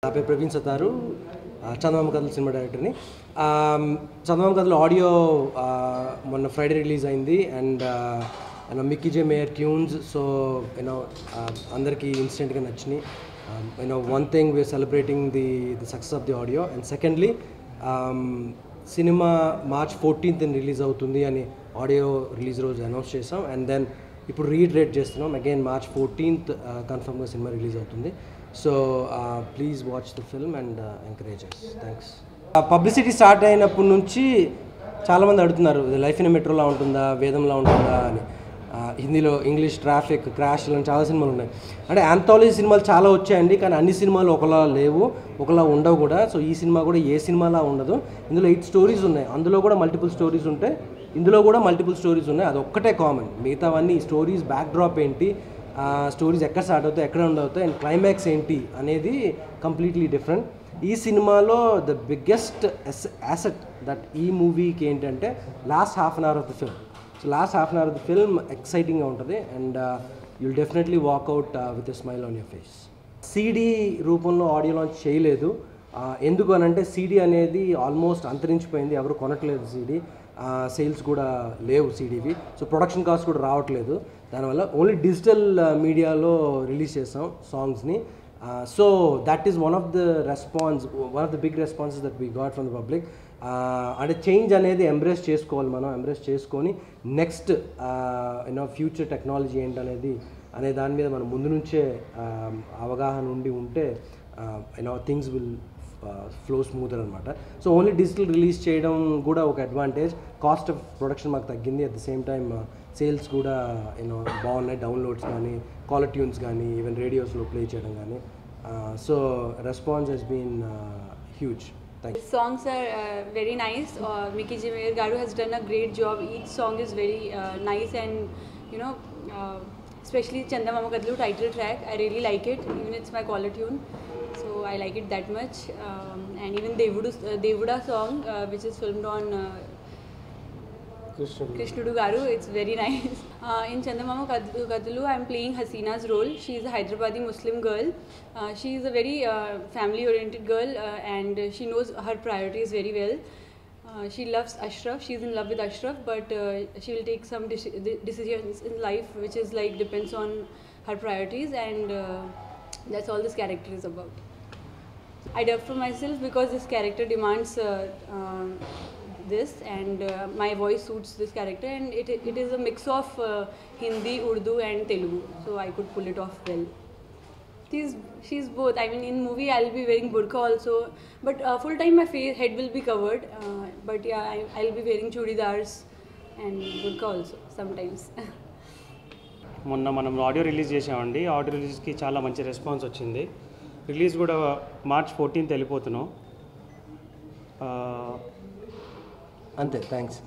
నా పేరు ప్రవీణ్ సతారు, చందమామ కథలు సినిమా డైరెక్టర్ని. చందమామ కథలు ఆడియో మొన్న ఫ్రైడే రిలీజ్ అయింది and Mickey J Meyer tunes. So అందరికీ ఇన్స్టెంట్గా నచ్చినాయి. One thing we're celebrating the success of the audio and secondly cinema March 14th release అవుతుంది అని ఆడియో రిలీజ్ రోజు అనౌన్స్ చేసాం. అండ్ దెన్ ఇప్పుడు రీట్రేట్ చేస్తున్నాం. అగైన్ March 14th కన్ఫర్మ్గా సినిమా రిలీజ్ అవుతుంది. So please watch the film and encourage us. Thanks. Publicity start అయినప్పటి నుంచి చాలామంది అడుగుతున్నారు, లైఫ్ ఇన్ మెట్రోలా ఉంటుందా, వేదంలా ఉంటుందా అని. హిందీలో ఇంగ్లీష్, ట్రాఫిక్, క్రాష్ ఇలాంటి చాలా సినిమాలు ఉన్నాయి. అంటే ఆంథాలజీ సినిమాలు చాలా వచ్చాయండి, కానీ అన్ని సినిమాలు ఒకలా లేవు, ఒకలా ఉండవు కూడా. సో ఈ సినిమా కూడా ఏ సినిమాలా ఉండదు. ఇందులో 8 స్టోరీస్ ఉన్నాయి. అందులో కూడా మల్టిపుల్ స్టోరీస్ ఉంటాయి, ఇందులో కూడా మల్టిపుల్ స్టోరీస్ ఉన్నాయి. అది ఒక్కటే కామన్. మిగతావన్నీ స్టోరీస్ బ్యాక్ డ్రాప్ ఏంటి, స్టోరీస్ ఎక్కడ స్టార్ట్ అవుతాయి, ఎక్కడ ఉండవుతాయి, అండ్ క్లైమాక్స్ ఏంటి అనేది కంప్లీట్లీ డిఫరెంట్. ఈ సినిమాలో ద బిగ్గెస్ట్ యాసెట్ దట్ ఈ మూవీకి ఏంటంటే last half an hour of the film. So last half an hour of the film ఎక్సైటింగ్గా ఉంటుంది and you'll definitely walk out with a smile on your face. CD రూపంలో audio launch చేయలేదు. ఎందుకు అనంటే CD అనేది ఆల్మోస్ట్ అంతరించిపోయింది, ఎవరు కొనట్లేదు సీడీ, సేల్స్ కూడా లేవు సీడీవి. సో ప్రొడక్షన్ కాస్ట్ కూడా రావట్లేదు. దానివల్ల ఓన్లీ డిజిటల్ మీడియాలో రిలీజ్ చేసాం సాంగ్స్ని. So that is one of the big responses that we got from the public. అంటే చేంజ్ అనేది ఎంబ్రేస్ చేసుకోవాలి, మనం ఎంబ్రేస్ చేసుకొని నెక్స్ట్ ఫ్యూచర్ టెక్నాలజీ ఏంటనేది అనే దాని మీద మనం ముందు నుంచే అవగాహన ఉంటే థింగ్స్ విల్ ఫ్లో స్మూతర్ అనమాట. సో ఓన్లీ డిజిటల్ రిలీజ్ చేయడం కూడా ఒక అడ్వాంటేజ్. కాస్ట్ ఆఫ్ ప్రొడక్షన్ మాకు తగ్గింది. At the same time sales కూడా బాగున్నాయి, డౌన్లోడ్స్ కానీ, కాలర్ ట్యూన్స్ కానీ, ఈవెన్ రేడియోస్లో ప్లే చేయడం కానీ. So response has been huge. The songs are very nice. Mickey J. Mayer Garu has done a great job. Each song is very nice and especially Chandamama Kadlu title track. I really like it. Even it's my caller tune, so I like it that much. And even Devuda song, which is filmed on Krishnudu Garu, it's very nice. In Chandamama Kadlu, I'm playing Hasina's role. She is a Hyderabadi Muslim girl. She is a very family-oriented girl and she knows her priorities very well. She loves Ashraf. She's in love with Ashraf, but she will take some decisions in life which is like depends on her priorities, and that's all this character is about. I dubbed for myself because this character demands this, and my voice suits this character, and it is a mix of Hindi, Urdu and Telugu, so I could pull it off well. She's both. I mean, in movie I'll be wearing burqa also, but full time my head will be covered, but yeah, I'll be wearing chudidars and burqa also sometimes. మొన్న మనం audio release చేసామండి. Audio రిలీజ్కి చాలా మంచి response వచ్చింది. Release కూడా March 14th వెళ్ళిపోతున్నాం. అంతే. థ్యాంక్స్.